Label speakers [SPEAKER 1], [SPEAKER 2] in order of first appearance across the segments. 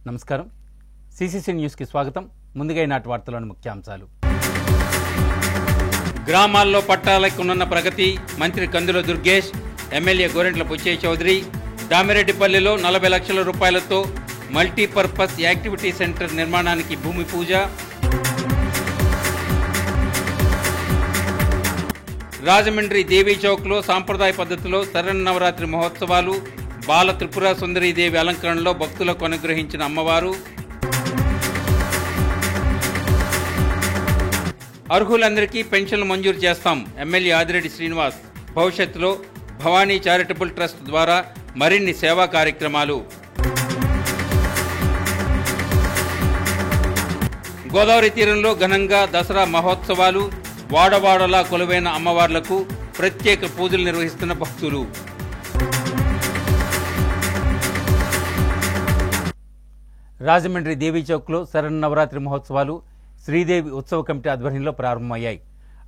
[SPEAKER 1] నమస్కారం. సిసిసి న్యూస్కి స్వాగతం. ముందుగా ఈనాటి వార్తలోని ముఖ్యాంశాలు. గ్రామాల్లో పట్టాలకు ఉన్న ప్రగతి, మంత్రి కందుల దుర్గేష్, ఎమ్మెల్యే గోరెంట్ల బుచ్చయ్య చౌదరి. దామిరెడ్డిపల్లిలో 40 లక్షల రూపాయలతో మల్టీపర్పస్ యాక్టివిటీ సెంటర్ నిర్మాణానికి భూమి పూజ. రాజమండ్రి దేవీ చౌక్లో సాంప్రదాయ పద్ధతిలో శరన్నవరాత్రి మహోత్సవాలు. బాల త్రిపుర సుందరీదేవి అలంకరణలో భక్తులకు అనుగ్రహించిన అమ్మవారు. అర్హులందరికీ పెన్షన్లు మంజూరు చేస్తాం, ఎమ్మెల్యే ఆదిరెడ్డి శ్రీనివాస్. భవిష్యత్తులో భవానీ చారిటబుల్ ట్రస్ట్ ద్వారా మరిన్ని సేవా కార్యక్రమాలు. గోదావరి తీరంలో ఘనంగా దసరా మహోత్సవాలు. వాడవాడలా కొలువైన అమ్మవార్లకు ప్రత్యేక పూజలు నిర్వహిస్తున్న భక్తులు. రాజమండ్రి దేవీ చౌక్లో శరన్నవరాత్రి మహోత్సవాలు శ్రీదేవి ఉత్సవ కమిటీ ఆధ్వర్యంలో ప్రారంభమయ్యాయి.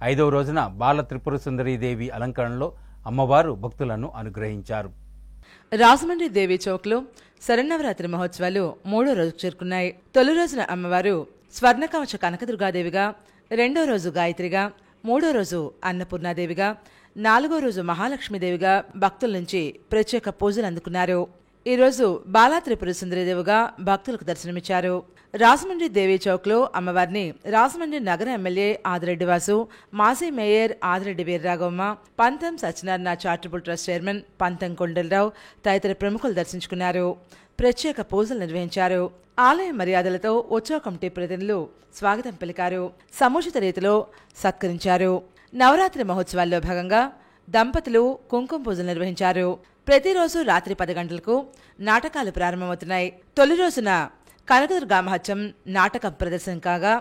[SPEAKER 1] 5వ రోజున బాల త్రిపుర సుందరీదేవి అలంకరణలో అమ్మవారు భక్తులను అనుగ్రహించారు.
[SPEAKER 2] రాజమండ్రి దేవీ చౌక్లో శరన్నవరాత్రి మహోత్సవాలు 3వ రోజుకు చేరుకున్నాయి. తొలి రోజున అమ్మవారు స్వర్ణకవచ కనకదుర్గాదేవిగా, 2వ రోజు గాయత్రిగా, 3వ రోజు అన్నపూర్ణాదేవిగా, 4వ రోజు మహాలక్ష్మీదేవిగా భక్తుల నుంచి ప్రత్యేక పూజలు అందుకున్నారు. ఈ రోజు బాలా త్రిపుర సుందరీదేవిగా భక్తులకు దర్శనమిచ్చారు. రాజమండ్రి దేవీ చౌక్లో అమ్మవారిని రాజమండ్రి నగర ఎమ్మెల్యే ఆదిరెడ్డి వాసు, మాజీ మేయర్ ఆదిరెడ్డి వీర్రాఘవమ్మ, పంతం సత్యనారాయణ చారిటబుల్ ట్రస్ట్ చైర్మన్ పంతం కొండలరావు తదితర ప్రముఖులు దర్శించుకున్నారు. ప్రత్యేక పూజలు నిర్వహించారు. ఆలయ మర్యాదలతో ఉత్సవ కమిటీ ప్రతినిధులు స్వాగతం పలికారు. సముచిత రీతిలో సత్కరించారు. నవరాత్రి మహోత్సవాల్లో భాగంగా దంపతులు కుంకుమ పూజలు నిర్వహించారు. ప్రతిరోజు రాత్రి 10 గంటలకు నాటకాలు ప్రారంభమవుతున్నాయి. తొలి రోజున కనకదుర్గా మహత్యం నాటకం ప్రదర్శన కాగా,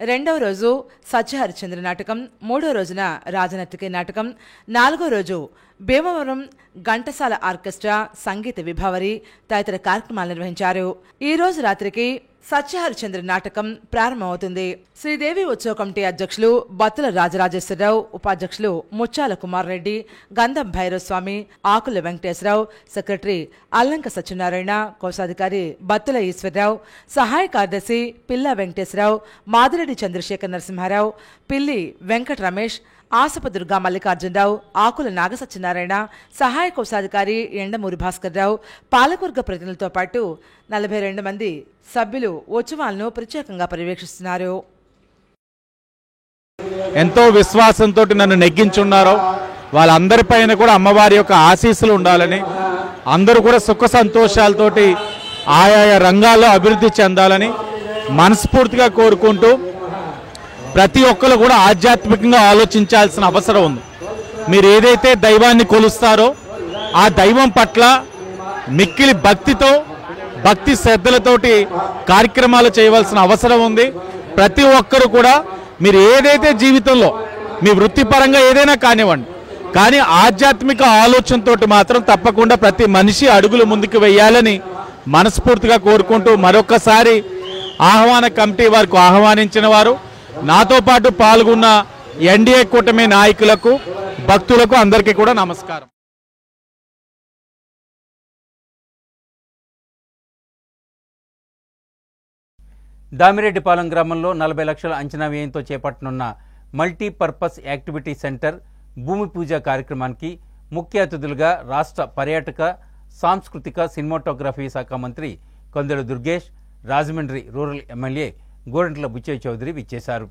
[SPEAKER 2] 2వ రోజు సత్యహరిశ్చంద్ర నాటకం, 3వ రోజున రాజనర్తకి నాటకం, 4వ రోజు భీమవరం ఘంటసాల ఆర్కెస్ట్రా సంగీత విభావరి తదితర కార్యక్రమాలు నిర్వహించారు. ఈ రోజు రాత్రికి సత్యహరిశ్చంద్ర నాటకం ప్రారంభమవుతుంది. శ్రీదేవి ఉత్సవ కమిటీ అధ్యక్షులు బత్తుల రాజరాజేశ్వరరావు, ఉపాధ్యక్షులు ముచ్చాల కుమార్ రెడ్డి, గంధం భైరవస్వామి, ఆకుల వెంకటేశ్వరరావు, సెక్రటరీ అల్లంక సత్యనారాయణ, కోశాధికారి బత్తుల ఈశ్వరరావు, సహాయ కార్యదర్శి పిల్ల వెంకటేశ్వరరావు, మాదిరెడ్డి చంద్రశేఖర్ నరసింహారావు, పిల్లి వెంకట రమేష్, ఆసప దుర్గా మల్లికార్జునరావు, ఆకుల నాగసత్యనారాయణ, సహాయ కోశాధికారి ఎండమూరి భాస్కర్రావు, పాలకవర్గ ప్రతినిధులతో పాటు 42 మంది సభ్యులు ఉత్సవాలను ప్రత్యేకంగా పర్యవేక్షిస్తున్నారు.
[SPEAKER 3] ఎంతో విశ్వాసంతో నన్ను నెగ్గించున్నారో వాళ్ళందరిపైన కూడా అమ్మవారి యొక్క ఆశీస్సులు ఉండాలని, అందరూ కూడా సుఖ సంతోషాలతోటి ఆయా రంగాల్లో అభివృద్ధి చెందాలని మనస్ఫూర్తిగా కోరుకుంటూ ప్రతి ఒక్కరు కూడా ఆధ్యాత్మికంగా ఆలోచించాల్సిన అవసరం ఉంది. మీరు ఏదైతే దైవాన్ని కొలుస్తారో ఆ దైవం పట్ల మిక్కిలి భక్తి శ్రద్ధలతోటి కార్యక్రమాలు చేయవలసిన అవసరం ఉంది. ప్రతి ఒక్కరు కూడా మీరు ఏదైతే జీవితంలో మీ వృత్తిపరంగా ఏదైనా కానివ్వండి, కానీ ఆధ్యాత్మిక ఆలోచనతోటి మాత్రం తప్పకుండా ప్రతి మనిషి అడుగులు ముందుకు వెయ్యాలని మనస్ఫూర్తిగా కోరుకుంటూ మరొకసారి ఆహ్వాన కమిటీ వారికి ఆహ్వానించిన వారు, నాతో పాటు పాల్గొన్న ఎన్డీఏ కూటమి నాయకులకు, భక్తులకు అందరికీ కూడా నమస్కారం.
[SPEAKER 1] దామిరెడ్డిపాలెం గ్రామంలో 40 లక్షల అంచనా వ్యయంతో చేపట్టనున్న మల్టీపర్పస్ యాక్టివిటీ సెంటర్ భూమి పూజ కార్యక్రమానికి ముఖ్య అతిథులుగా రాష్ట్ర పర్యాటక, సాంస్కృతిక, సినిమాటోగ్రఫీ శాఖ మంత్రి కందుల దుర్గేష్, రాజమండ్రి రూరల్ ఎమ్మెల్యే గోరెంట్ల బుచ్చయ్య చౌదరి విచ్చేశారు.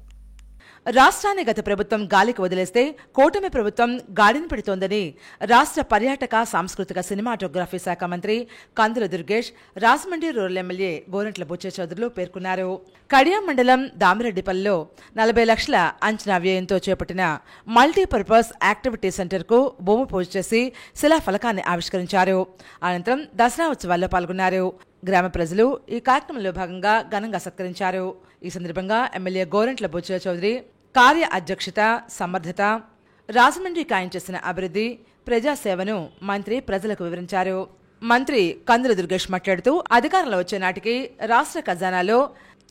[SPEAKER 2] రాష్ట్రాన్ని గత ప్రభుత్వం గాలికి వదిలేస్తే కూటమి ప్రభుత్వం గాడిన పెడుతోందని రాష్ట్ర పర్యాటక, సాంస్కృతిక, సినిమాటోగ్రఫీ శాఖ మంత్రి కందుల దుర్గేష్, రాజమండ్రి రూరల్ ఎమ్మెల్యే గోరెంట్ల బుచ్చయ్య చౌదరులు పేర్కొన్నారు. కడియం మండలం దామిరెడ్డిపల్లిలో 40 లక్షల అంచనా వ్యయంతో చేపట్టిన మల్టీపర్పస్ యాక్టివిటీ సెంటర్కు భూమి పూజ చేసి శిలాఫలకాన్ని ఆవిష్కరించారు. అనంతరం దసరా ఉత్సవాల్లో పాల్గొన్నారు. గ్రామ ప్రజలు ఈ కార్యక్రమంలో భాగంగా ఘనంగా సత్కరించారు. ఈ సందర్భంగా ఎమ్మెల్యే గోరెంట్ల బుచ్చయ్య చౌదరి కార్య అధ్యక్షత, సమర్థత, రాజమండ్రి ఖాయం చేసిన అభివృద్ధి, ప్రజాసేవను మంత్రి ప్రజలకు వివరించారు. మంత్రి కందుల దుర్గేష్ మాట్లాడుతూ అధికారంలో వచ్చే నాటికి రాష్ట్ర ఖజానాలో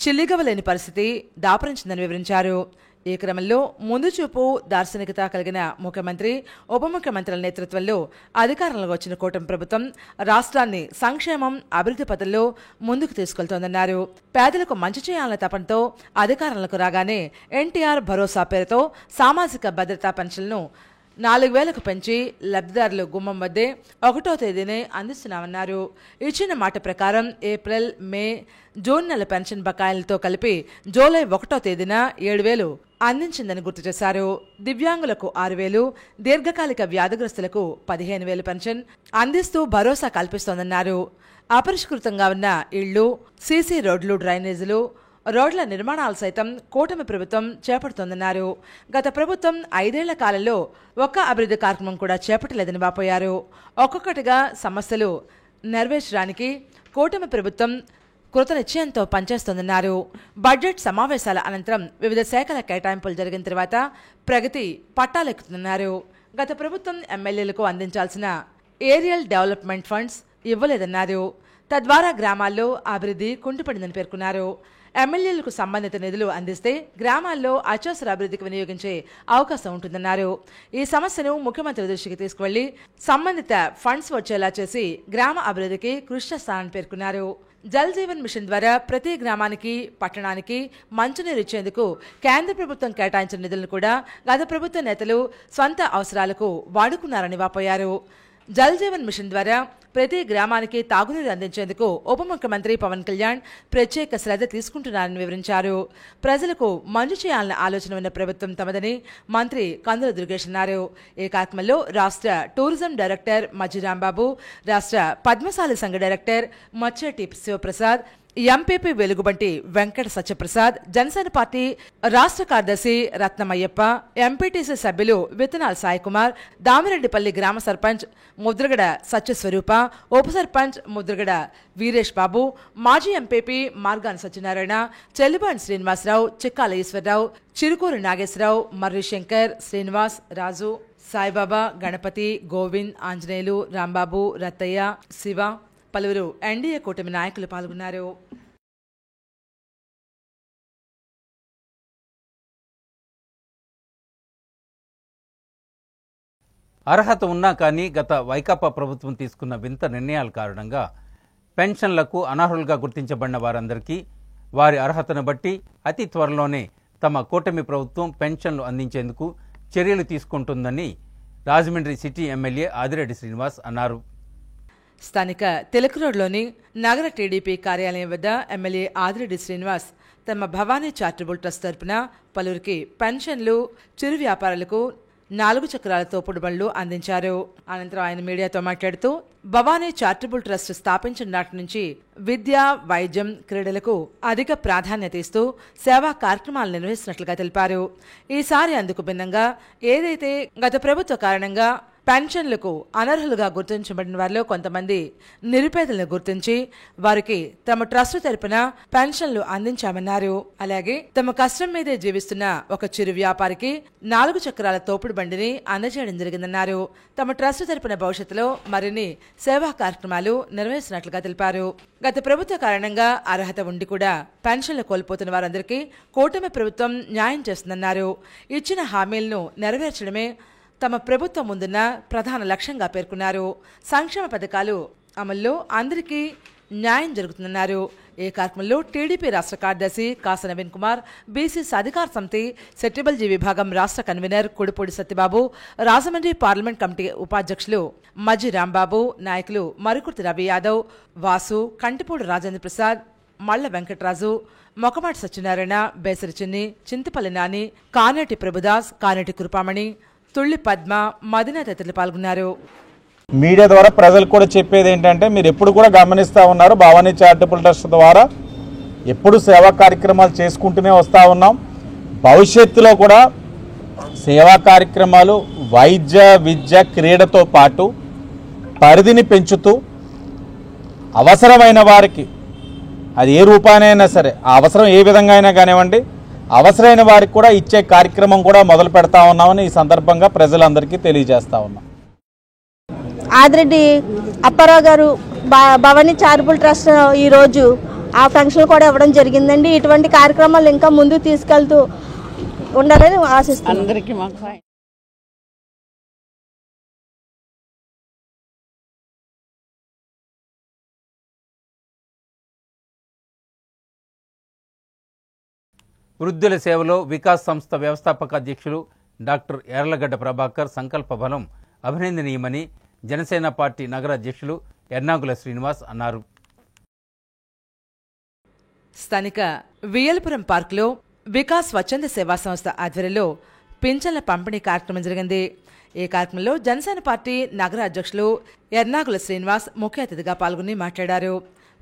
[SPEAKER 2] చిల్లిగవలేని పరిస్థితి దాపురించిందని వివరించారు. ఈ క్రమంలో ముందు చూపు దార్శనికత కలిగిన ముఖ్యమంత్రి ఉప ముఖ్యమంత్రుల నేతృత్వంలో అధికారంలోకి వచ్చిన కూటమి ప్రభుత్వం రాష్ట్రాన్ని సంక్షేమం అభివృద్ధి పథంలో ముందుకు తీసుకెళ్తోందన్నారు. పేదలకు మంచి చేయాలన్న తపనతో అధికారంలోకి రాగానే ఎన్టీఆర్ భరోసా పేరుతో సామాజిక భద్రతా పెన్షన్లను 4,000కు పెంచి లబ్ధిదారులు గుమ్మం వద్దే 1వ తేదీనే అందిస్తున్నామన్నారు. ఇచ్చిన మాట ప్రకారం ఏప్రిల్, మే, జూన్ నెల పెన్షన్ బకాయిలతో కలిపి జూలై 1వ తేదీన 7,000 అందించిందని గుర్తు చేశారు. దివ్యాంగులకు 6,000, దీర్ఘకాలిక వ్యాధిగ్రస్తులకు 15,000 పెన్షన్ అందిస్తూ భరోసా కల్పిస్తోందన్నారు. అపరిష్కృతంగా ఉన్న ఇళ్లు, సీసీ రోడ్లు, డ్రైనేజీలు, రోడ్ల నిర్మాణాలు సైతం కూటమి ప్రభుత్వం చేపడుతోందన్నారు. గత ప్రభుత్వం 5 ఏళ్ల కాలంలో ఒక్క అభివృద్ధి కార్యక్రమం కూడా చేపట్టలేదని వాపోయారు. ఒక్కొక్కటిగా సమస్యలు నెరవేర్చడానికి కూటమి ప్రభుత్వం కృతనిశ్చయంతో పనిచేస్తోందన్నారు. బడ్జెట్ సమావేశాల అనంతరం వివిధ శాఖల కేటాయింపులు జరిగిన తర్వాత ప్రగతి పట్టాలెక్కుతున్నారు. గత ప్రభుత్వం ఎమ్మెల్యేలకు అందించాల్సిన ఏరియల్ డెవలప్మెంట్ ఫండ్స్ ఇవ్వలేదన్నారు. తద్వారా గ్రామాల్లో అభివృద్ధి కుంటుపడిందని పేర్కొన్నారు. ఎమ్మెల్యేలకు సంబంధిత నిధులు అందిస్తే గ్రామాల్లో అత్యవసర అభివృద్ధికి వినియోగించే అవకాశం ఉంటుందన్నారు. ఈ సమస్యను ముఖ్యమంత్రి దృష్టికి తీసుకువెళ్లి సంబంధిత ఫండ్స్ వచ్చేలా చేసి గ్రామ అభివృద్ధికి కృషి చేస్తానని పేర్కొన్నారు. జల్ జీవన్ మిషన్ ద్వారా ప్రతి గ్రామానికి, పట్టణానికి మంచినీరు ఇచ్చేందుకు కేంద్ర ప్రభుత్వం కేటాయించిన నిధులను కూడా గత ప్రభుత్వ నేతలు స్వంత అవసరాలకు వాడుకున్నారని వాపోయారు. జల్ జీవన్ మిషన్ ద్వారా ప్రతి గ్రామానికి తాగునీరు అందించేందుకు ఉప ముఖ్యమంత్రి పవన్ కళ్యాణ్ ప్రత్యేక శ్రద్ధ తీసుకుంటున్నారని వివరించారు. ప్రజలకు మంచి చేయాలన్న ఆలోచన ఉన్న ప్రభుత్వం తమదని మంత్రి కందుల దుర్గేష్ అన్నారు. ఈ కార్యక్రమంలో రాష్ట్ర టూరిజం డైరెక్టర్ మజ్జి రాంబాబు, రాష్ట్ర పద్మశాలి సంఘ director Machetti Sivaprasad, MPP Velugubanti Venkata Satyaprasad, Janasena party రాష్ట్ర కార్యదర్శి రత్నమయ్యప్ప, ఎంపీటీసీ సభ్యులు విత్తనాల సాయికుమార్, దామిరెడ్డిపల్లి గ్రామ సర్పంచ్ ముద్రగడ సత్యస్వరూప, ఉప సర్పంచ్ ముద్రగడ వీరేష్ బాబు, మాజీ ఎంపీపీ మార్గాన్ సత్యనారాయణ, చెల్లిబాన్ శ్రీనివాసరావు, చిక్కాల ఈశ్వరరావు, చిరుకూరు నాగేశ్వరరావు, మర్రి శంకర్, శ్రీనివాస్, రాజు, సాయిబాబా, గణపతి, గోవింద్, ఆంజనేయులు, రాంబాబు, రత్తయ్య, శివ, పలువురు ఎన్డీఏ కూటమి నాయకులు పాల్గొన్నారు.
[SPEAKER 1] అర్హత ఉన్నా కానీ గత వైకాపా ప్రభుత్వం తీసుకున్న వింత నిర్ణయాల కారణంగా పెన్షన్లకు అనర్హులుగా గుర్తించబడిన వారందరికీ వారి అర్హతను బట్టి అతి త్వరలోనే తమ కూటమి ప్రభుత్వం పెన్షన్లు అందించేందుకు చర్యలు తీసుకుంటుందని రాజమండ్రి సిటీ ఎమ్మెల్యే ఆదిరెడ్డి శ్రీనివాస్ అన్నారు.
[SPEAKER 2] స్థానిక తిలక్ రోడ్లోని నగర టీడీపీ కార్యాలయం వద్ద ఎమ్మెల్యే ఆదిరెడ్డి శ్రీనివాస్ తమ భవానీ చారిటబుల్ ట్రస్ట్ తరపున పలువురికి పెన్షన్లు, చిరు వ్యాపారులకు 4 చక్రాల తోపుడు బండ్లు అందించారు. అనంతరం ఆయన మీడియాతో మాట్లాడుతూ భవానీ చారిటబుల్ ట్రస్ట్ స్థాపించిన నాటి నుంచి విద్య, వైద్యం, క్రీడలకు అధిక ప్రాధాన్యత ఇస్తూ సేవా కార్యక్రమాలు నిర్వహిస్తున్నట్లుగా తెలిపారు. ఈసారి అందుకు భిన్నంగా ఏదైతే గత ప్రభుత్వ కారణంగా పెన్షన్లకు అనర్హులుగా గుర్తించబడిన వారిలో కొంతమంది నిరుపేదలను గుర్తించి వారికి తమ ట్రస్టు తరపున పెన్షన్లు అందించామన్నారు. అలాగే తమ కష్టం మీదే జీవిస్తున్న ఒక చిరు వ్యాపారికి 4 చక్రాల తోపుడు బండిని అందజేయడం జరిగిందన్నారు. తమ ట్రస్టు తరపున భవిష్యత్తులో మరిన్ని సేవా కార్యక్రమాలు నిర్వహిస్తున్నట్లుగా తెలిపారు. గత ప్రభుత్వ కారణంగా అర్హత ఉండి కూడా పెన్షన్లు కోల్పోతున్న వారందరికీ కూటమి ప్రభుత్వం న్యాయం చేస్తుందన్నారు. ఇచ్చిన హామీలను నెరవేర్చడమే తమ ప్రభుత్వం ముందున్న ప్రధాన లక్ష్యంగా పేర్కొన్నారు. సంక్షేమ పథకాలు అమల్లో అందరికీ న్యాయం జరుగుతుందన్నారు. ఈ కార్యక్రమంలో టీడీపీ రాష్ట్ర కార్యదర్శి కాస నవీన్ కుమార్, బీసీ సాధికార సమితి సెట్టిబల్జీ విభాగం రాష్ట్ర convener Kudipudi Satyababu, Rajahmundry parliament committee ఉపాధ్యక్షులు మజ్జి రాంబాబు, నాయకులు మరుకుర్తి రవి యాదవ్, వాసు, కంటిపూడి రాజేంద్ర ప్రసాద్, మళ్ల వెంకటరాజు, మొకమాటి సత్యనారాయణ, బేసరి చిన్ని, చింతపల్లి నాని, కానేటి ప్రభుదాస్, కానేటి కృపామణి, తుళ్లి పద్మ, మదిన తదితరులు పాల్గొన్నారు.
[SPEAKER 3] మీడియా ద్వారా ప్రజలకు కూడా చెప్పేది ఏంటంటే, మీరు ఎప్పుడు కూడా గమనిస్తూ ఉన్నారు, భవానీ చారిటబుల్ ట్రస్ట్ ద్వారా ఎప్పుడు సేవా కార్యక్రమాలు చేసుకుంటూనే వస్తూ ఉన్నాం. భవిష్యత్తులో కూడా సేవా కార్యక్రమాలు వైద్య, విద్య, క్రీడతో పాటు పరిధిని పెంచుతూ అవసరమైన వారికి, అది ఏ రూపానైనా సరే, ఆ అవసరం ఏ విధంగా అయినా కానివ్వండి, అవసరమైన వారికి కూడా ఇచ్చే కార్యక్రమం కూడా మొదలు పెడతా ఉన్నామని ఈ సందర్భంగా ప్రజలందరికీ తెలియజేస్తా ఉన్నాం.
[SPEAKER 4] ఆదిరెడ్డి అప్పారావు గారు భవానీ చారిటబుల్ ట్రస్ట్ ఈరోజు ఆ ఫంక్షన్ కూడా ఇవ్వడం జరిగిందండి. ఇటువంటి కార్యక్రమాలు ఇంకా ముందుకు తీసుకెళ్తూ ఉండాలని ఆశిస్తున్నాను.
[SPEAKER 5] అందరికీ మాకు
[SPEAKER 1] వృద్ధుల సేవలో వికాస్ సంస్థ వ్యవస్థాపక అధ్యక్షులు డాక్టర్ యార్లగడ్డ ప్రభాకర్ సంకల్ప బలం అభినందనీయమని జనసేన పార్టీ నగర అధ్యక్షులు ఎర్నాగుల శ్రీనివాస్ అన్నారు.
[SPEAKER 2] స్థానిక వియల్పురం పార్కులో వికాస్ స్వచ్ఛంద సేవా సంస్థ ఆధ్వర్యంలో పింఛన్ల పంపిణీ కార్యక్రమం జరిగింది. ఈ కార్యక్రమంలో జనసేన పార్టీ నగర అధ్యక్షులు ఎర్నాగుల శ్రీనివాస్ ముఖ్య అతిథిగా పాల్గొని మాట్లాడారు.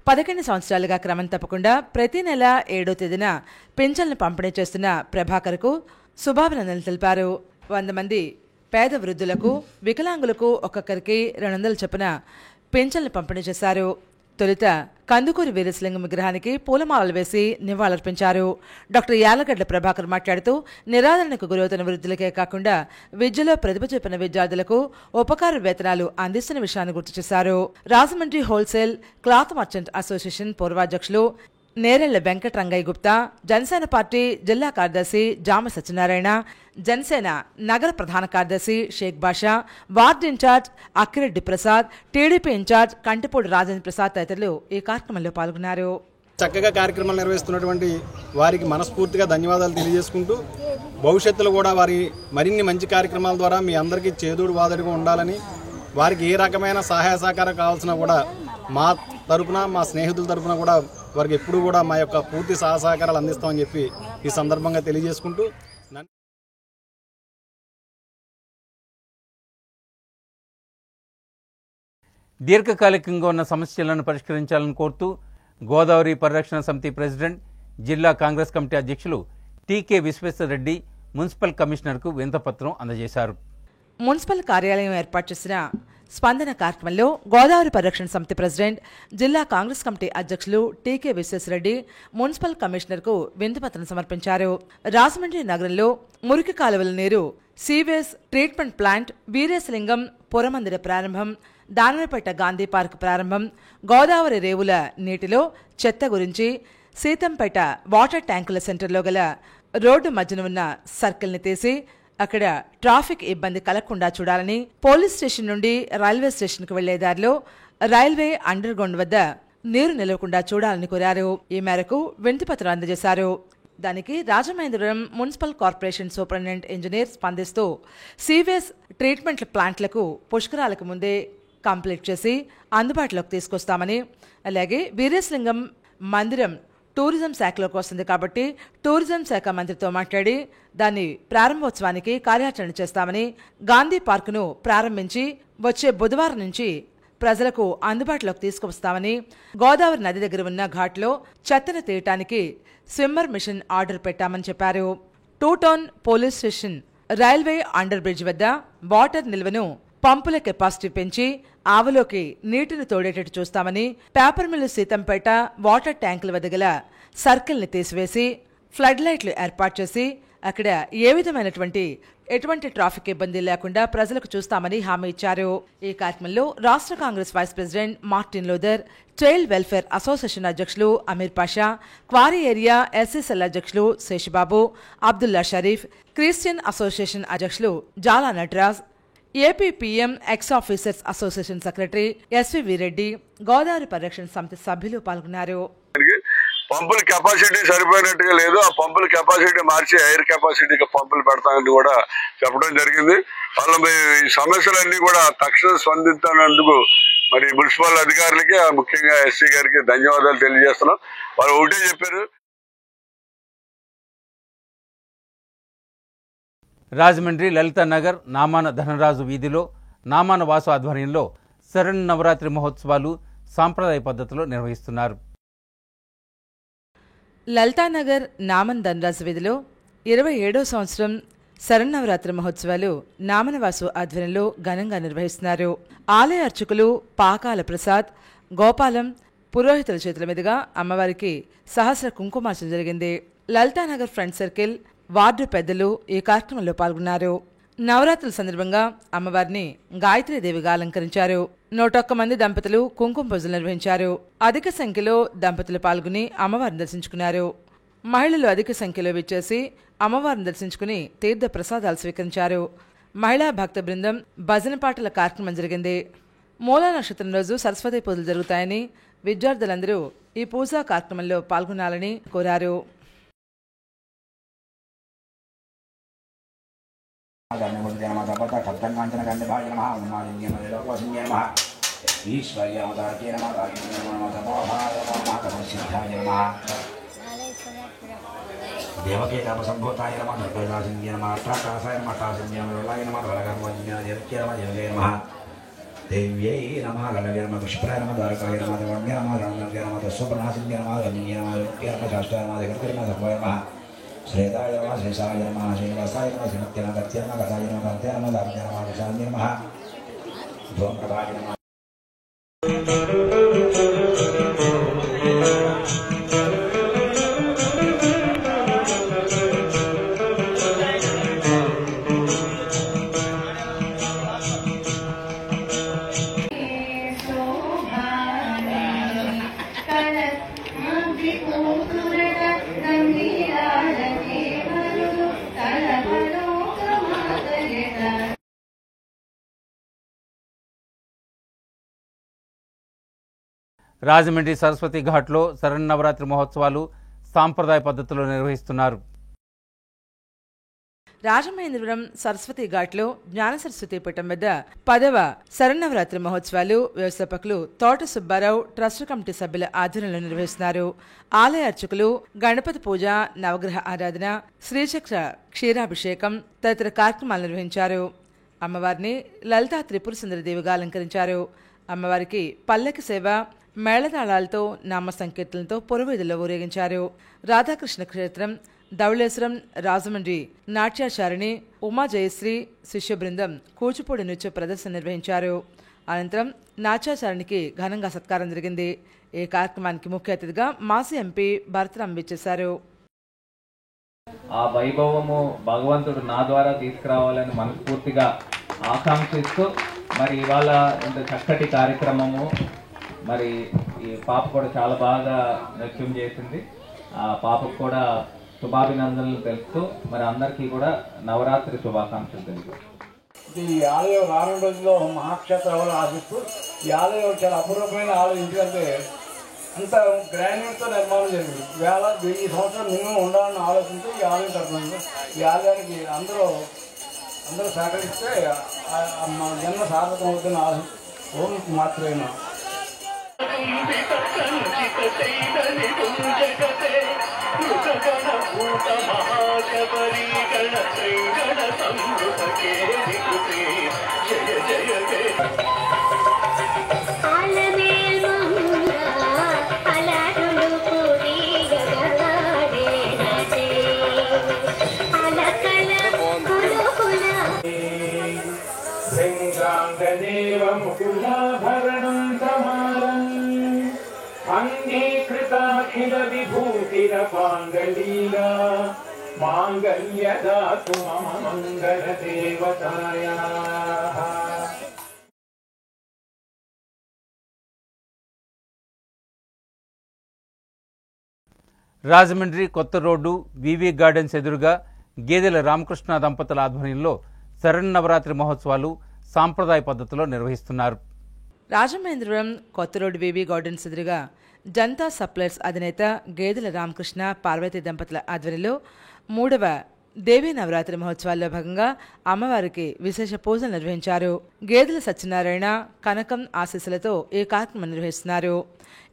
[SPEAKER 2] 11 సంవత్సరాలుగా క్రమం తప్పకుండా ప్రతి నెల 7వ తేదీన పింఛన్లు పంపిణీ చేస్తున్న ప్రభాకర్కు శుభాభినందనలు తెలిపారు. 100 మంది పేద వృద్ధులకు, వికలాంగులకు ఒక్కొక్కరికి 200 చొప్పున పింఛన్లు పంపిణీ చేశారు. తొలుత కందుకూరి వీరేశలింగం విగ్రహానికి పూలమాలలు వేసి నివాళులర్పించారు. డాక్టర్ యాలగడ్డ ప్రభాకర్ మాట్లాడుతూ నిరాదరణకు గురవుతున్న వృద్ధులకే కాకుండా విద్యలో ప్రతిభ చూపిన విద్యార్థులకు ఉపకార వేతనాలు అందిస్తున్న విషయాన్ని గుర్తు చేశారు. Rajahmundry wholesale cloth merchant association పూర్వాధ్యక్షులు నేరెళ్ల వెంకటరంగయ్య గుప్తా, జనసేన పార్టీ జిల్లా కార్యదర్శి జామ సత్యనారాయణ, జనసేన నగర ప్రధాన కార్యదర్శి Sheikh Basha, ward incharge Akkireddy Prasad, TDP incharge Kantipudi Rajendra Prasad తదితరులు ఈ కార్యక్రమంలో పాల్గొన్నారు.
[SPEAKER 6] చక్కగా కార్యక్రమాలు నిర్వహిస్తున్నటువంటి వారికి మనస్ఫూర్తిగా ధన్యవాదాలు తెలియజేసుకుంటూ భవిష్యత్తులో కూడా వారి మరిన్ని మంచి కార్యక్రమాల ద్వారా మీ అందరికీ చేదోడు వాదడుగా ఉండాలని, వారికి ఏ రకమైన సహాయ సహకారం కావాల్సిన కూడా మా తరపున, మా స్నేహితుల తరపున కూడా వారికి ఎప్పుడూ కూడా మా యొక్క పూర్తి సహకారాలు అందిస్తామని చెప్పి ఈ సందర్భంగా తెలియజేసుకుంటూ
[SPEAKER 1] దీర్ఘకాలికంగా ఉన్న సమస్యలను పరిష్కరించాలని కోరుతూ గోదావరి పరిరక్షణ సమితి ప్రెసిడెంట్, జిల్లా కాంగ్రెస్ కమిటీ అధ్యక్షులు టీకే విశ్వేశ్వరరెడ్డి మున్సిపల్ కమిషనర్కు వినతిపత్రం అందజేశారు.
[SPEAKER 2] మున్సిపల్ కార్యాలయం ఏర్పాటు చేసిన స్పందన కార్యక్రమంలో గోదావరి పరిరక్షణ సమితి ప్రెసిడెంట్, జిల్లా కాంగ్రెస్ కమిటీ అధ్యక్షులు టీకే విశ్వేశ్వరరెడ్డి మున్సిపల్ కమిషనర్కు వినతిపత్రం సమర్పించారు. రాజమండ్రి నగరంలో మురికి కాలువల నీరు సీవేజ్ ట్రీట్మెంట్ ప్లాంట్, వీరేశలింగం పురమందిర ప్రారంభం, దానవపేట గాంధీ పార్క్ ప్రారంభం, గోదావరి రేవుల నీటిలో చెత్త గురించి, సీతంపేట వాటర్ ట్యాంకుల సెంటర్లో గల రోడ్డు మధ్యన ఉన్న సర్కిల్ని తీసి అక్కడ ట్రాఫిక్ ఇబ్బంది కలగకుండా చూడాలని, పోలీస్ స్టేషన్ నుండి రైల్వే స్టేషన్కు వెళ్లే దారిలో రైల్వే అండర్ గ్రౌండ్ వద్ద నీరు నిలవకుండా చూడాలని కోరారు. ఈ మేరకు వినతిపత్రం అందజేశారు. దానికి Rajamahendravaram municipal corporation superintendent engineer స్పందిస్తూ సీవేజ్ ట్రీట్మెంట్ ప్లాంట్లకు పుష్కరాలకు ముందే కంప్లీట్ చేసి అందుబాటులోకి తీసుకొస్తామని, అలాగే వీరేశలింగం మందిరం టూరిజం శాఖలోకి వస్తుంది కాబట్టి టూరిజం శాఖ మంత్రితో మాట్లాడి దాని ప్రారంభోత్సవానికి కార్యాచరణ చేస్తామని, గాంధీ పార్కును ప్రారంభించి వచ్చే బుధవారం నుంచి ప్రజలకు అందుబాటులోకి తీసుకువస్తామని, గోదావరి నది దగ్గర ఉన్న ఘాట్లో చెత్తను తీయటానికి స్విమ్మర్ మిషన్ ఆర్డర్ పెట్టామని చెప్పారు. 2 town police station railway under bridge వద్ద వాటర్ నిల్వను పంపుల కెపాసిటీ పెంచి ఆవలోకి నీటిని తోడేటట్టు చూస్తామని, పేపర్ మిల్లు సీతంపేట వాటర్ ట్యాంకుల వద్ద గల సర్కిల్ని తీసివేసి ఫ్లడ్ లైట్లు ఏర్పాటు చేసి అక్కడ ఏ విధమైనటువంటి ఎటువంటి ట్రాఫిక్ ఇబ్బంది లేకుండా ప్రజలకు చూస్తామని హామీ ఇచ్చారు. ఈ కార్యక్రమంలో రాష్ట్ర Congress vice president Martin Luther, child welfare association అధ్యక్షులు Ameer Pasha, quarry area SC cell అధ్యక్షులు శేషబాబు, అబ్దుల్లా షరీఫ్, క్రిస్టియన్ అసోసియేషన్ అధ్యక్షులు Jala Nataraj, APPM ex officers association secretary SV Reddy, Godavari పరిరక్షణ సమితి సభ్యులు పాల్గొన్నారు.
[SPEAKER 7] పంపుల కెపాసిటీ సరిపోయినట్టుగా లేదు, ఆ పంపుల కెపాసిటీ మార్చి ఎయిర్ కెపాసిటీకి పంపులు పెడతామని కూడా చెప్పడం జరిగింది. వాళ్ళ ఈ సమస్యలన్నీ కూడా తక్షణ స్పందించినందుకు మరి మున్సిపల్ అధికారులకి, ముఖ్యంగా ఎస్సీ గారికి ధన్యవాదాలు తెలియజేస్తున్నాం. వాళ్ళు ఒకటే చెప్పారు.
[SPEAKER 1] రాజమండ్రి లలిత నగర్ నామాన ధనరాజు వీధిలో నామాన వాసు ఆధ్వర్యంలో శరణ్ నవరాత్రి మహోత్సవాలు సాంప్రదాయ పద్ధతిలో నిర్వహిస్తున్నారు.
[SPEAKER 2] లలితానగర్ నామన్ ధనరాజు వీధిలో 27వ సంవత్సరం శరన్నవరాత్రి మహోత్సవాలు నామనవాసు ఆధ్వర్యంలో ఘనంగా నిర్వహిస్తున్నారు. ఆలయ అర్చకులు పాకాల ప్రసాద్, గోపాలం పురోహితుల చేతుల మీదుగా అమ్మవారికి సహస్ర కుంకుమార్చన జరిగింది. లలితానగర్ ఫ్రంట్ సర్కిల్ వార్డు పెద్దలు ఈ కార్యక్రమంలో పాల్గొన్నారు. నవరాత్రుల సందర్భంగా అమ్మవారిని గాయత్రీదేవిగా అలంకరించారు. 101 మంది దంపతులు కుంకుమ పూజలు నిర్వహించారు. అధిక సంఖ్యలో దంపతులు పాల్గొని అమ్మవారిని దర్శించుకున్నారు. మహిళలు అధిక సంఖ్యలో విచ్చేసి అమ్మవారిని దర్శించుకుని తీర్థ ప్రసాదాలు స్వీకరించారు. మహిళా భక్త బృందం భజన పాటల కార్యక్రమం జరిగింది. మూలా నక్షత్రం రోజు సరస్వతి పూజలు జరుగుతాయని విద్యార్థులందరూ ఈ పూజా కార్యక్రమంలో పాల్గొనాలని కోరారు.
[SPEAKER 5] దేవకే కామసంభూతాయ నమః దుర్గదాసింధ్య నమః అష్టాకాసాయ నమః అష్టాసింధ్య నమః వరలాయ నమః వరగర్వజ్ఞ దేవకే నమః దేవకే నమః దేవ్యై నమః గణవే నమః పుష్పరాయ నమః ద్వారకాయ నమః దేవజ్ఞ నమః రణంగే నమః దశోపనాసింధ్య నమః గణ్య నమః రుక్య నమః శాస్త్రాయ నమః దేవకే నమః సర్వాయ నమః శ్రేతాయ నమః శ్రీశాయ నమః శ్రీనివాసాయ నమః శ్రీమత్య నమః గత్య నమః గతాయ నమః గంత్య నమః దార్జ్య నమః విశాంతి నమః ధ్రువప్రభాయ నమః.
[SPEAKER 1] రాజమండ్రి సరస్వతి ఘాట్లో శరన్నవరాత్రి మహోత్సవాలు సాంప్రదాయ పద్ధతిలో నిర్వహిస్తున్నారు.
[SPEAKER 2] రాజమహేంద్రవరం సరస్వతి ఘాట్లో జ్ఞాన సరస్వతి పీఠం వద్ద 10వ శరన్నవరాత్రి మహోత్సవాలు వ్యవస్థాపకులు తోట సుబ్బారావు ట్రస్ట్ కమిటీ సభ్యుల ఆధ్వర్యంలో నిర్వహిస్తున్నారు. ఆలయ అర్చకులు గణపతి పూజ, నవగ్రహ ఆరాధన, శ్రీచక్ర క్షీరాభిషేకం తదితర కార్యక్రమాలు నిర్వహించారు. అమ్మవారిని లలితా త్రిపుర సుందరదేవిగా అలంకరించారు. అమ్మవారికి పల్లకి సేవ, మేళతాళాలతో నామ సంకీర్తనలతో పురవీధుల్లో ఊరేగించారు. రాధాకృష్ణ క్షేత్రం, ధవళేశ్వరం, రాజమండ్రి నాట్యాచారిణి ఉమా జయశ్రీ శిష్య బృందం కూచిపూడి నృత్య ప్రదర్శన నిర్వహించారు. అనంతరం నాట్యాచారిణికి ఘనంగా సత్కారం జరిగింది. ఈ కార్యక్రమానికి ముఖ్య అతిథిగా మాజీ ఎంపీ భరతరాం విచ్చేశారు.
[SPEAKER 8] ఆ వైభవము భగవంతుడు నా ద్వారా తీసుకురావాలని మనస్ఫూర్తిగా ఆకాంక్షిస్తూ మరి ఇవాళ ఇంత చక్కటి కార్యక్రమము, మరి ఈ పాప కూడా చాలా బాగా నృత్యం చేసింది. ఆ పాపకు కూడా శుభాభినందనలు తెలుపుతూ మరి అందరికీ కూడా నవరాత్రి శుభాకాంక్షలు తెలుపు.
[SPEAKER 9] ఈ ఆలయం రానున్న రోజుల్లో మహాక్షేత్రాలు ఆశిస్తూ ఈ ఆలయం చాలా అపూర్వమైన ఆలయం. ఎందుకంటే అంత గ్రానైట్తో నిర్మాణం జరిగింది. 1000 సంవత్సరాలు మినిమం ఉండాలని ఆలోచించి ఈ ఆలయం కడుతుంది. ఈ ఆలయానికి అందరూ సహకరిస్తే మా జన్మ సార్థకం అవుతున్న ఓం మాత్రమే. అంగీకృతాఖిల విభూతిరపాంగళీలా మాంగళ్యదాతు మమ మంగళ దేవతాయాః.
[SPEAKER 1] రాజమండ్రి కొత్త రోడ్డు వివి గార్డెన్స్ ఎదురుగా గేదెల రామకృష్ణ దంపతుల ఆధ్వర్యంలో శరన్నవరాత్రి మహోత్సవాలు సాంప్రదాయ పద్ధతిలో నిర్వహిస్తున్నారు.
[SPEAKER 2] రాజమహేంద్రవరం కొత్త రోడ్డు వివి గార్డెన్స్ ఎదురుగా జనతా సప్లైర్స్ అధినేత గేదెల రామకృష్ణ పార్వతీ దంపతుల ఆధ్వర్యంలో 3వ దేవీ నవరాత్రి మహోత్సవాల్లో భాగంగా అమ్మవారికి విశేష పూజలు నిర్వహించారు. గేదెల సత్యనారాయణ, కనకం ఆశీస్సులతో ఈ కార్యక్రమం నిర్వహిస్తున్నారు.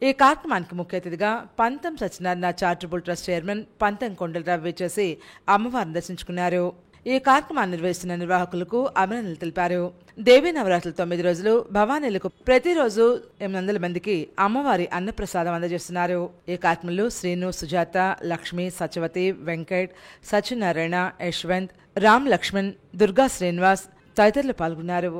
[SPEAKER 2] ఈ కార్యక్రమానికి ముఖ్య అతిథిగా పంతం సత్యనారాయణ చారిటబుల్ ట్రస్ట్ చైర్మన్ పంతం కొండలరావు విచ్చేసి అమ్మవారిని దర్శించుకున్నారు. ఈ కార్యక్రమాన్ని నిర్వహిస్తున్న నిర్వాహకులకు అభినందనలు తెలిపారు. దేవీ నవరాత్రులు 9 రోజులు భవానీలకు ప్రతిరోజు 800 మందికి అమ్మవారి అన్నప్రసాదం అందజేస్తున్నారు. ఈ కార్యక్రమంలో శ్రీను, సుజాత, లక్ష్మి, సత్యవతి, వెంకట్, సత్యనారాయణ, యశ్వంత్, రామ్ లక్ష్మణ్, దుర్గా శ్రీనివాస్ తదితరులు పాల్గొన్నారు.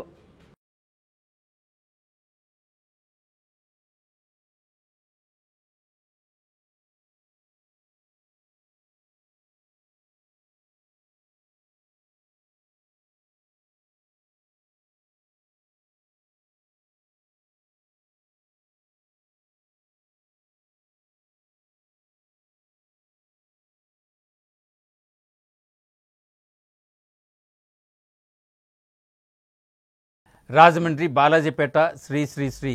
[SPEAKER 1] రాజమండ్రి బాలాజీపేట శ్రీ శ్రీ శ్రీ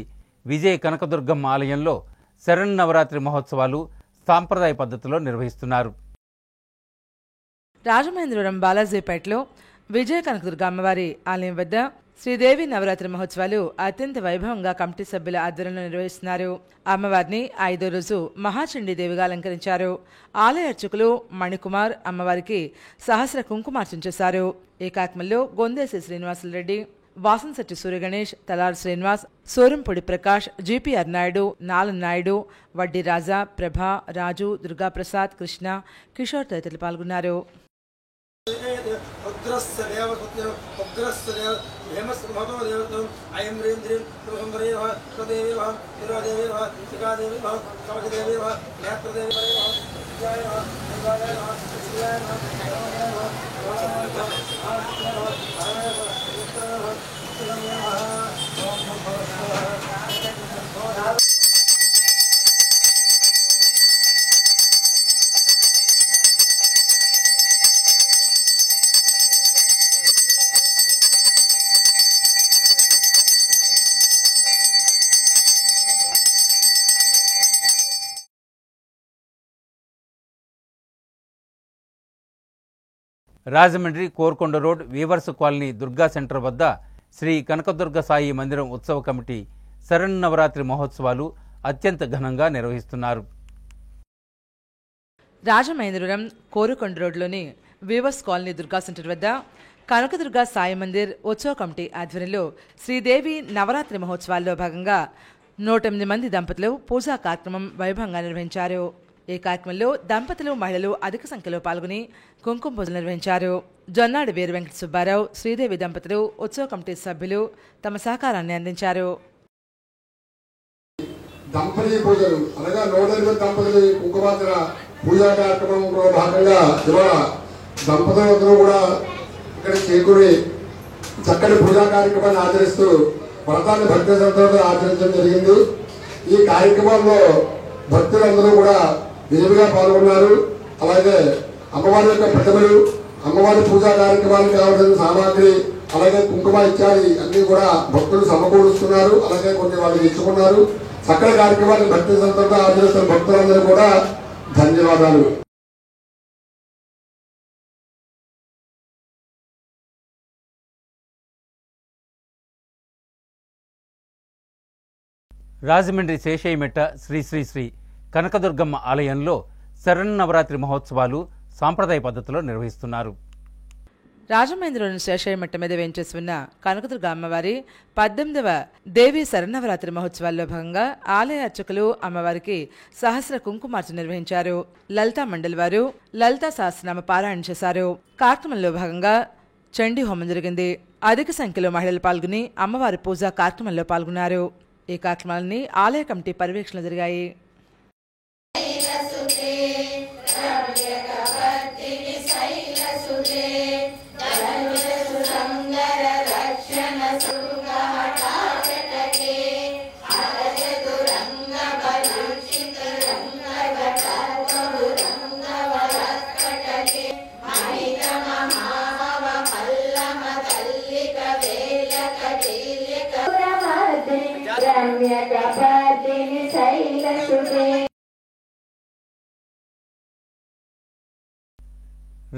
[SPEAKER 1] విజయ కనకదుర్గమ్మ ఆలయంలో శరన్నవరాత్రి మహోత్సవాలు సాంప్రదాయ పద్ధతిలో నిర్వహిస్తున్నారు.
[SPEAKER 2] రాజమహేంద్రవరం బాలాజీపేటలో విజయ కనకదుర్గ అమ్మవారి ఆలయం వద్ద శ్రీదేవి నవరాత్రి మహోత్సవాలు అత్యంత వైభవంగా కమిటీ సభ్యుల ఆధ్వర్యంలో నిర్వహిస్తున్నారు. అమ్మవారిని 5వ రోజు మహాచండీదేవిగా అలంకరించారు. ఆలయ అర్చకులు మణికుమార్ అమ్మవారికి సహస్ర కుంకుమార్చన చేశారు. ఈ కార్యక్రమంలో గొందేసి శ్రీనివాసులరెడ్డి, వాసంశెట్టి సూర్యగణేష్, తలారు శ్రీనివాస్, సోరంపొడి ప్రకాష్, జిపిఆర్ నాయుడు, నాలం నాయుడు, వడ్డీ రాజా, ప్రభ, రాజు, దుర్గాప్రసాద్, కృష్ణ, కిషోర్ తదితరులు పాల్గొన్నారు.
[SPEAKER 1] Rajahmundry Korukonda road weavers colony Durga centre వద్ద శ్రీ కనకదుర్గ సాయి మందిరం ఉత్సవ కమిటీ శరన్నవరాత్రి మహోత్సవాలు అత్యంత ఘనంగా నిర్వహిస్తున్నారు.
[SPEAKER 2] రాజమహేంద్రవరం కోరుకొండ రోడ్లోని వీవర్స్ కాలనీ దుర్గా సెంటర్ వద్ద కనకదుర్గ సాయి మందిర్ ఉత్సవ కమిటీ ఆధ్వర్యంలో శ్రీదేవి నవరాత్రి మహోత్సవాల్లో భాగంగా 108 మంది దంపతులు పూజా కార్యక్రమం వైభవంగా నిర్వహించారు. ఈ కార్యక్రమంలో దంపతులు, మహిళలు అధిక సంఖ్యలో పాల్గొని కుంకుమ పూజలు నిర్వహించారు. జొన్నాడి వీర వెంకట సుబ్బారావు, శ్రీదేవి దంపతులు, ఉత్సవ కమిటీ సభ్యులు తమ సహకారాన్ని అందించారు.
[SPEAKER 10] దంపతి పూజలు అనగా 108 దంపతులు కుంకుమార్చన పూజా కార్యక్రమంలో భాగంగా ఇవాళ దంపతులందరూ కూడా ఇక్కడ చేకూరి చక్కటి పూజా కార్యక్రమాన్ని ఆచరిస్తూ వ్రతాన్ని భక్తి శ్రద్ధలతో ఆచరించడం జరిగింది. ఈ కార్యక్రమంలో భక్తులందరూ కూడా విరివిగా పాల్గొన్నారు. అలాగే అమ్మవారి యొక్క ప్రతిమలు, అమ్మవారి పూజా కార్యక్రమానికి కావాల్సిన సామాగ్రి, అలాగే కుంకుమ ఇత్యాది అన్ని కూడా భక్తులు సమకూరుస్తున్నారు. అలాగే కొన్ని వాళ్ళకి ఇచ్చుకున్నారు. చక్కటి కార్యక్రమాన్ని భక్తి శ్రద్ధలతో ఆచరిస్తున్న భక్తులందరూ కూడా ధన్యవాదాలు.
[SPEAKER 1] రాజమండ్రి శేషయ్యమెట్ట శ్రీ శ్రీ శ్రీ కనకదుర్గమ్మ ఆలయంలో శరన్నవరాత్రి మహోత్సవాలు సాంప్రదాయ పద్ధతిలో నిర్వహిస్తున్నారు.
[SPEAKER 2] రాజమహేంద్రవరం శేషయ్యమట్ట మీద వేంచేసి ఉన్న కనకదుర్గ అమ్మవారి 18వ దేవి శరన్నవరాత్రి మహోత్సవాల్లో భాగంగా ఆలయ అర్చకులు అమ్మవారికి సహస్ర కుంకుమార్చన నిర్వహించారు. లలితా మండలి వారు లలితా సహస్రనామ పారాయణ చేశారు. కార్యక్రమంలో భాగంగా చండీ హోమం జరిగింది. అధిక సంఖ్యలో మహిళలు పాల్గొని అమ్మవారి పూజా కార్యక్రమంలో పాల్గొన్నారు. ఈ కార్యక్రమాలన్నీ ఆలయ కమిటీ పర్యవేక్షణలో జరిగాయి.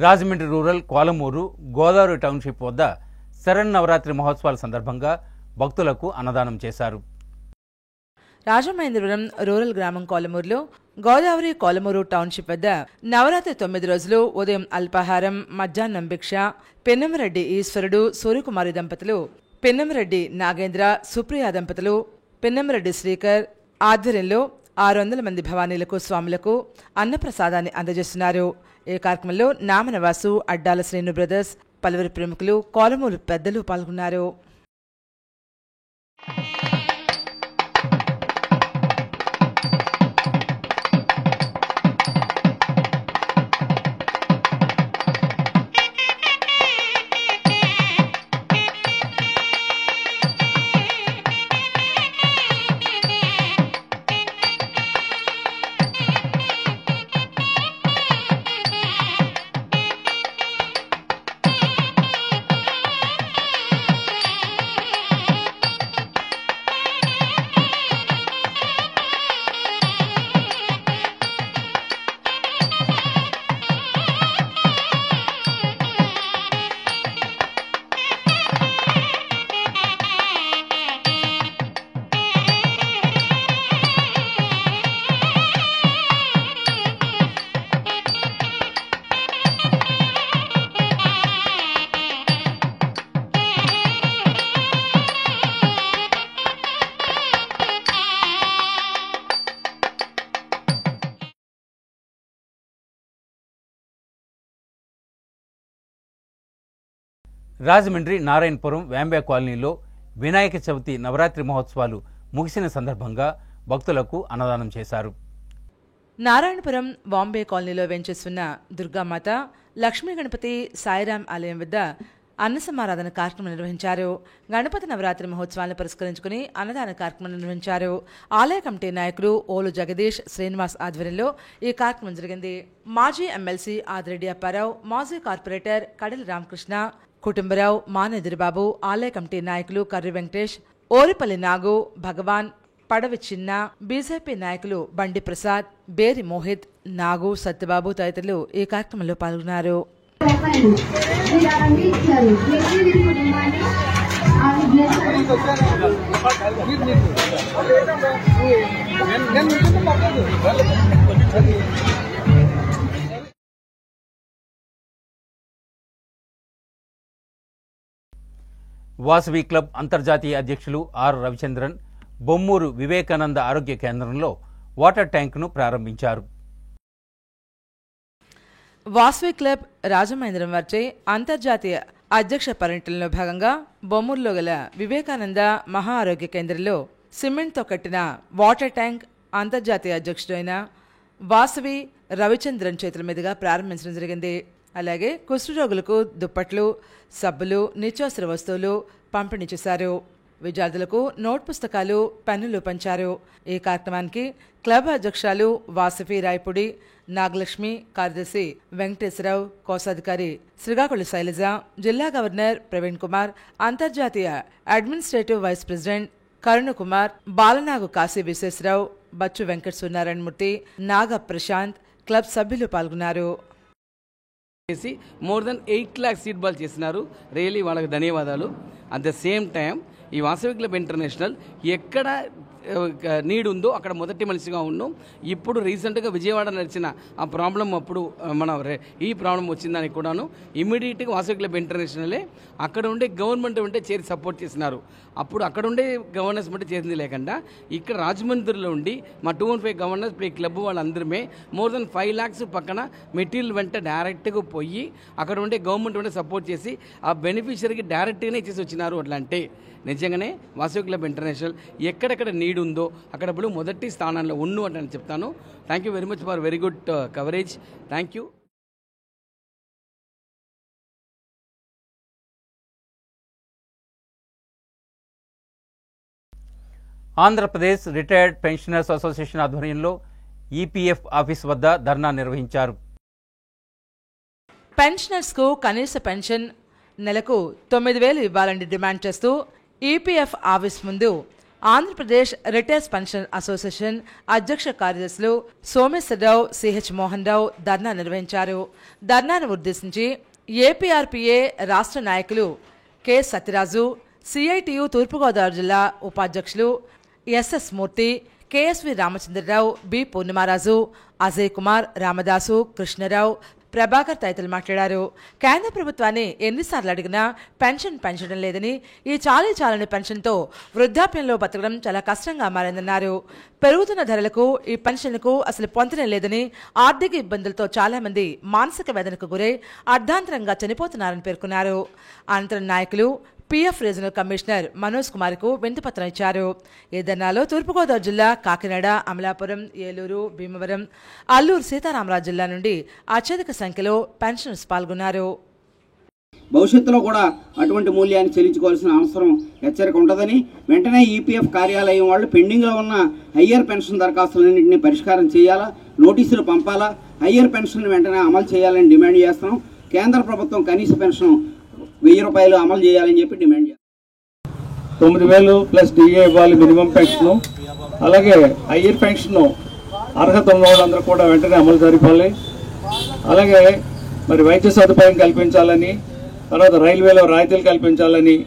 [SPEAKER 1] రాజమండ్రి రూరల్ కోలమూరు గోదావరి టౌన్షిప్ వద్ద శరన్నవరాత్రి మహోత్సవాల సందర్భంగా భక్తులకు అన్నదానం చేశారు.
[SPEAKER 2] రాజమహేంద్రవరం రూరల్ గ్రామం కోలమూరులో గోదావరి కోలమూరు టౌన్షిప్ వద్ద నవరాత్రి 9 రోజులు ఉదయం అల్పాహారం, మధ్యాహ్నం భిక్ష పెన్నమరెడ్డి ఈశ్వరుడు, సూర్యకుమారి దంపతులు, పెన్నమరెడ్డి నాగేంద్ర, సుప్రియ దంపతులు, పెన్నమరెడ్డి శ్రీకర్ ఆధ్వర్యంలో 600 మంది భవానీలకు, స్వాములకు అన్నప్రసాదాన్ని అందజేస్తున్నారు. ఈ కార్యక్రమంలో నామనవాసు, అడ్డాల శ్రీను బ్రదర్స్, పలువురు ప్రముఖులు, కోలమూరు పెద్దలు పాల్గొన్నారు.
[SPEAKER 1] రాజమండ్రి నారాయణపురం వ్యాంబే కాలనీలో వినాయక చవితి నవరాత్రి మహోత్సవాలు ముగిసిన సందర్భంగా భక్తులకు అన్నదానం చేశారు.
[SPEAKER 2] నారాయణపురం బాంబే కాలనీలో వెంచేస్తున్న దుర్గామాత లక్ష్మీ గణపతి సాయిరాం ఆలయం వద్ద అన్న సమారాధన కార్యక్రమం నిర్వహించారు. గణపతి నవరాత్రి మహోత్సవాలను పురస్కరించుకుని అన్నదాన కార్యక్రమం నిర్వహించారు. ఆలయ కమిటీ నాయకులు ఓలు జగదీష్ శ్రీనివాస్ ఆధ్వర్యంలో ఈ కార్యక్రమం జరిగింది. మాజీ ఎమ్మెల్సీ ఆదిరెడ్డి అప్పారావు, మాజీ కార్పొరేటర్ కడలి రామకృష్ణ, కుటుంబరావు, మానెదురుబాబు, ఆలయ కమిటీ నాయకులు కర్రి వెంకటేష్, ఓరిపల్లి నాగు, భగవాన్, పడవి చిన్న, బీజేపీ నాయకులు బండి ప్రసాద్, బేరి మోహిత్, నాగు, సత్యబాబు తదితరులు ఈ కార్యక్రమంలో పాల్గొన్నారు.
[SPEAKER 1] వాసవి క్లబ్ అంతర్జాతీయ అధ్యక్షులు ఆర్ రవిచంద్రన్ బొమ్మూరు వివేకానంద ఆరోగ్య కేంద్రంలో వాటర్ ట్యాంకును ప్రారంభించారు.
[SPEAKER 2] వాసవి క్లబ్ రాజమహేంద్రం వారిచే అంతర్జాతీయ అధ్యక్ష పర్యటనలో భాగంగా బొమ్మూరులో గల వివేకానంద మహా ఆరోగ్య కేంద్రంలో సిమెంట్తో కట్టిన వాటర్ ట్యాంక్ అంతర్జాతీయ అధ్యక్షుడైన వాసవి రవిచంద్రన్ చేతుల మీదుగా ప్రారంభించడం జరిగింది. అలాగే కుష్ఠరోగులకు దుప్పట్లు, సబ్బులు, నిత్యావసర వస్తువులు పంపిణీ చేశారు. విద్యార్థులకు నోట్ పుస్తకాలు, పెన్నులు పంచారు. ఈ కార్యక్రమానికి క్లబ్ అధ్యక్షురాలు వాసవి రాయపుడి, నాగలక్ష్మి, కార్యదర్శి వెంకటేశ్వరరావు, కోశాధికారి శ్రీకాకుళ శైలజ, జిల్లా గవర్నర్ ప్రవీణ్ కుమార్, అంతర్జాతీయ administrative vice president Karunakumar, Balanagu Kashi Visweswara Rao, Bachu Venkata Suryanarayanamurthy, నాగ ప్రశాంత్, క్లబ్ సభ్యులు పాల్గొన్నారు.
[SPEAKER 11] More than 8 lakhs seed ball చేసినారు. రియలీ వాళ్ళకి ధన్యవాదాలు. అట్ ద సేమ్ టైం ఈ వాసవి క్లబ్ ఇంటర్నేషనల్ ఎక్కడ నీడ్ ఉందో అక్కడ మొదటి మనిషిగా ఉన్నాం. ఇప్పుడు రీసెంట్గా విజయవాడ నడిచిన ఆ ప్రాబ్లం అప్పుడు ఈ ప్రాబ్లం వచ్చిందానికి కూడాను ఇమ్మీడియట్గా వాసవి క్లబ్ ఇంటర్నేషనలే అక్కడ ఉండే గవర్నమెంట్ ఉంటే చేరి సపోర్ట్ చేసినారు. అప్పుడు అక్కడ ఉండే గవర్నెన్స్ బట్టి చేసింది లేకుండా ఇక్కడ రాజమండ్రిలో ఉండి మా 215 గవర్నర్స్ ప్లే క్లబ్ వాళ్ళందరమే మోర్ దెన్ 5 lakhs పక్కన మెటీరియల్ వెంట డైరెక్ట్గా పోయి అక్కడ ఉండే గవర్నమెంట్ ఉంటే సపోర్ట్ చేసి ఆ బెనిఫిషరీకి డైరెక్ట్గానే ఇచ్చేసి వచ్చినారు. అట్లా అంటే నిజంగానే వాసవి క్లబ్ ఇంటర్నేషనల్ ఎక్కడెక్కడ నీడ్ ఉందో అక్కడ ఇప్పుడు మొదటి స్థానంలో ఉన్ను అని చెప్తాను. Thank you very much for very good coverage. Thank you.
[SPEAKER 1] Andhra Pradesh retired pensioners association ఆధ్వర్యంలో ఈపీఎఫ్ ఆఫీస్ వద్ద ధర్నా నిర్వహించారు.
[SPEAKER 2] పెన్షనర్స్కు కనీస పెన్షన్ నెలకు 9,000 ఇవ్వాలని డిమాండ్ చేస్తూ ఈపీఎఫ్ ఆఫీస్ ముందు ఆంధ్రప్రదేశ్ రిటైర్స్ పెన్షన్ అసోసియేషన్ అధ్యక్ష కార్యదర్శులు సోమేశ్వరరావు, సిహెచ్ మోహన్ రావు ధర్నా నిర్వహించారు. ధర్నాను ఉద్దేశించి ఏపీఆర్పీఏ రాష్ట్ర నాయకులు కె సత్యరాజు, సిఐటియు తూర్పుగోదావరి జిల్లా ఉపాధ్యక్షులు ఎస్ఎస్ మూర్తి, కేఎస్వి రామచంద్రరావు, బి పూర్ణిమారాజు, అజయ్ కుమార్, రామదాసు, కృష్ణరావు, ప్రభాకర్ తదితరులు మాట్లాడారు. కేంద్ర ప్రభుత్వాన్ని ఎన్నిసార్లు అడిగినా పెన్షన్ పెంచడం లేదని, ఈ చాలని పెన్షన్తో వృద్ధాప్యంలో బతకడం చాలా కష్టంగా మారిందన్నారు. పెరుగుతున్న ధరలకు ఈ పెన్షన్కు అసలు పొంతనే లేదని, ఆర్థిక ఇబ్బందులతో చాలా మంది మానసిక వేదనకు గురై అర్ధాంతరంగా చనిపోతున్నారని పేర్కొన్నారు. అనంతరం నాయకులు పీఎఫ్ రీజనల్ కమిషనర్ మనోజ్ కుమార్కు వినతిపత్రం ఇచ్చారు. ఈ ధర్నాలో తూర్పుగోదావరి జిల్లా, కాకినాడ, అమలాపురం, ఏలూరు, భీమవరం, అల్లూరు సీతారామరాజు జిల్లా నుండి అత్యధిక సంఖ్యలో పెన్షనర్స్ పాల్గొన్నారు.
[SPEAKER 12] భవిష్యత్తులో కూడా అటువంటి మూల్యాన్ని చెల్లించుకోవాల్సిన అవసరం హెచ్చరిక ఉంటుందని, వెంటనే ఈపీఎఫ్ కార్యాలయం వాళ్ళు పెండింగ్లో ఉన్న హయ్యర్ పెన్షన్ దరఖాస్తులన్నింటినీ పరిష్కారం చేయాలా, నోటీసులు పంపాలా, హయ్యర్ పెన్షన్ వెంటనే అమలు చేయాలని డిమాండ్ చేస్తున్నాం. కేంద్ర ప్రభుత్వం కనీస పెన్షన్ 1,000 రూపాయలు అమలు చేయాలని చెప్పి డిమాండ్ చేస్తాం.
[SPEAKER 13] 9,000 ప్లస్ డిఏ ఇవ్వాలి మినిమం పెన్షన్. అలాగే హయ్యర్ పెన్షన్ అర్హత ఉన్న వాళ్ళందరూ కూడా వెంటనే అమలు జరిపాలి. అలాగే మరి వైద్య సదుపాయం కల్పించాలని, తర్వాత రైల్వేలో రాయితీలు కల్పించాలని,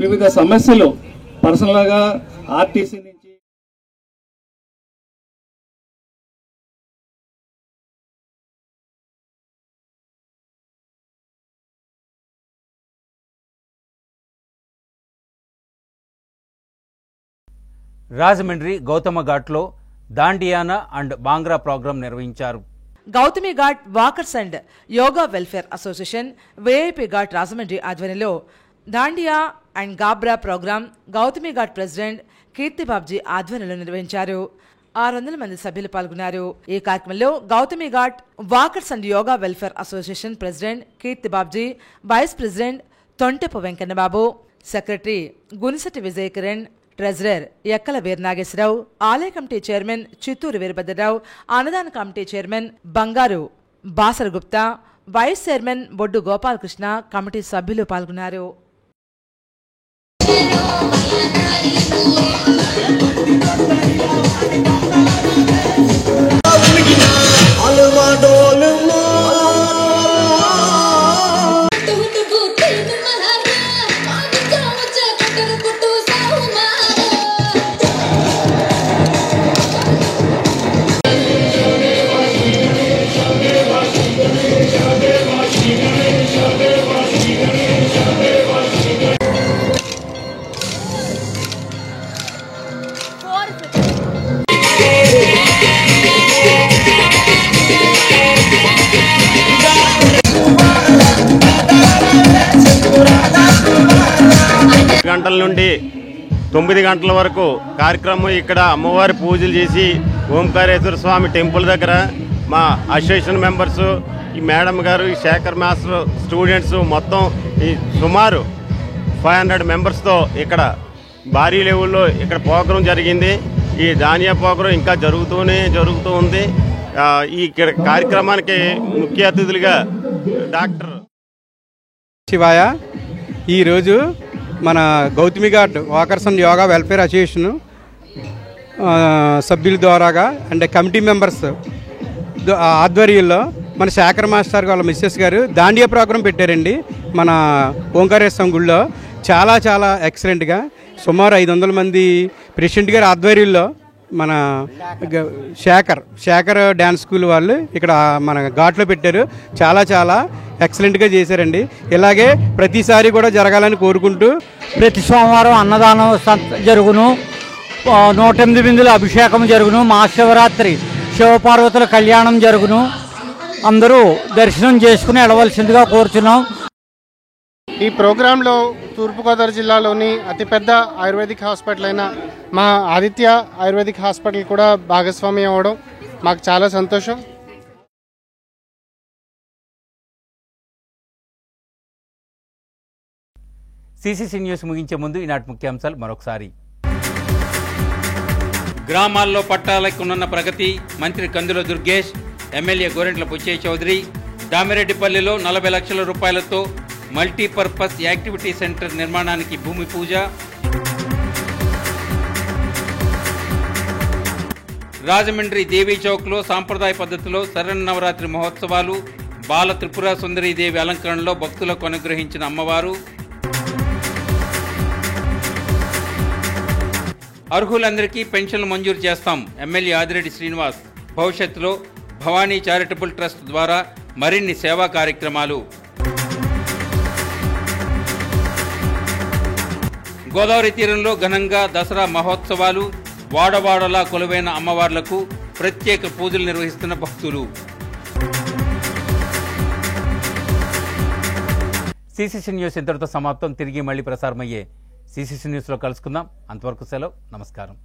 [SPEAKER 13] వివిధ సమస్యలు పర్సనల్గా ఆర్టీసీ నుంచి
[SPEAKER 1] రాజమండ్రి గౌతమ ఘాట్లో దాండియానా అండ్ బాంగ్రా ప్రోగ్రాం నిర్వహించారు.
[SPEAKER 2] Gautami Ghat walkers and yoga welfare association VIP Ghat Rajahmundry ఆధ్వర్యంలో దాండియా అండ్ గాబ్రా ప్రోగ్రాం గౌతమి ఘాట్ ప్రెసిడెంట్ కీర్తి బాబ్జీ ఆధ్వర్యంలో నిర్వహించారు. 600 మంది సభ్యులు పాల్గొన్నారు. ఈ కార్యక్రమంలో Gautami Ghat walkers and yoga welfare association president Keerthi Babji, vice president Tontepu Venkannababu, secretary Gunisati Vijay Kiran, treasurer Ekkala Veeranageswararao, ఆలయ కమిటీ చైర్మన్ చిత్తూరు వీరభద్రరావు, అన్నదాన committee chairman Bangaru Basara Gupta, vice chairman Boddu Gopalakrishna, committee సభ్యులు పాల్గొన్నారు.
[SPEAKER 14] గంటల నుండి 9 గంటల వరకు కార్యక్రమం ఇక్కడ అమ్మవారి పూజలు చేసి ఓంకారేశ్వర స్వామి టెంపుల్ దగ్గర మా అసోసియేషన్ మెంబర్స్, ఈ మేడం గారు, ఈ శేఖర్ మాస్టర్, స్టూడెంట్స్ మొత్తం ఈ సుమారు 500 మెంబర్స్తో ఇక్కడ భారీ లెవెల్లో ఇక్కడ ప్రోగ్రాం జరిగింది. ఈ ధాన్య ప్రోగ్రాం ఇంకా జరుగుతూ ఉంది. ఈ కార్యక్రమానికి ముఖ్య అతిథులుగా డాక్టర్
[SPEAKER 15] శివాయ. ఈరోజు మన Gautami Ghat walkers and yoga welfare association సభ్యుల ద్వారాగా అంటే కమిటీ మెంబర్స్ ఆధ్వర్యంలో మన శేఖర్ మాస్టర్ వాళ్ళ మిస్సెస్ గారు దాండియా ప్రోగ్రాం పెట్టారండి మన ఓంకారేశ్వరం గుళ్ళో. చాలా ఎక్సలెంట్గా సుమారు 500 మంది ప్రెసిడెంట్ గారి ఆధ్వర్యంలో మన శేఖర్ డ్యాన్స్ స్కూల్ వాళ్ళు ఇక్కడ మన ఘాట్లో పెట్టారు. చాలా ఎక్సలెంట్గా చేశారండి. ఇలాగే ప్రతిసారి కూడా జరగాలని కోరుకుంటూ
[SPEAKER 16] ప్రతి సోమవారం అన్నదానం జరుగును, 108 బిందుల అభిషేకం జరుగును, మహాశివరాత్రి శివపార్వతుల కళ్యాణం జరుగును. అందరూ దర్శనం చేసుకుని వెళ్ళవలసిందిగా కోరుచున్నాం.
[SPEAKER 17] ఈ ప్రోగ్రాంలో తూర్పుగోదావరి జిల్లాలోని అతిపెద్ద ఆయుర్వేదిక్ హాస్పిటల్ అయిన మా ఆదిత్య ఆయుర్వేదిక్ హాస్పిటల్ కూడా భాగస్వామి అవ్వడం మాకు చాలా సంతోషం.
[SPEAKER 1] సిసిసి న్యూస్ ముగించే ముందు ఈనాటి ముఖ్యాంశాలు మరొకసారి. గ్రామాల్లో పట్టాలకు ఉన్న ప్రగతి, మంత్రి కందుల దుర్గేష్, ఎమ్మెల్యే గోరెంట్ల బుచ్చయ్య చౌదరి. దామిరెడ్డిపల్లిలో 40 లక్షల రూపాయలతో మల్టీపర్పస్ యాక్టివిటీ సెంటర్ నిర్మాణానికి భూమి పూజ. రాజమండ్రి దేవీ చౌక్లో సాంప్రదాయ పద్ధతిలో శరన్నవరాత్రి మహోత్సవాలు. బాల త్రిపుర సుందరీదేవి అలంకరణలో భక్తులకు అనుగ్రహించిన అమ్మవారు. అర్హులందరికీ పెన్షన్లు మంజూరు చేస్తాం, ఎమ్మెల్యే ఆదిరెడ్డి శ్రీనివాస్. భవిష్యత్తులో భవానీ చారిటబుల్ ట్రస్ట్ ద్వారా మరిన్ని సేవా కార్యక్రమాలు. గోదావరి తీరంలో ఘనంగా దసరా మహోత్సవాలు. వాడవాడలా కొలువైన అమ్మవార్లకు ప్రత్యేక పూజలు నిర్వహిస్తున్న భక్తులు. సిసిసి న్యూస్ ఇంతటితో సమాప్తం. తిరిగి మళ్ళీ ప్రసారమయ్యే సిసిసి న్యూస్లో కలుసుకుందాం. అంతవరకు సెలవు. నమస్కారం.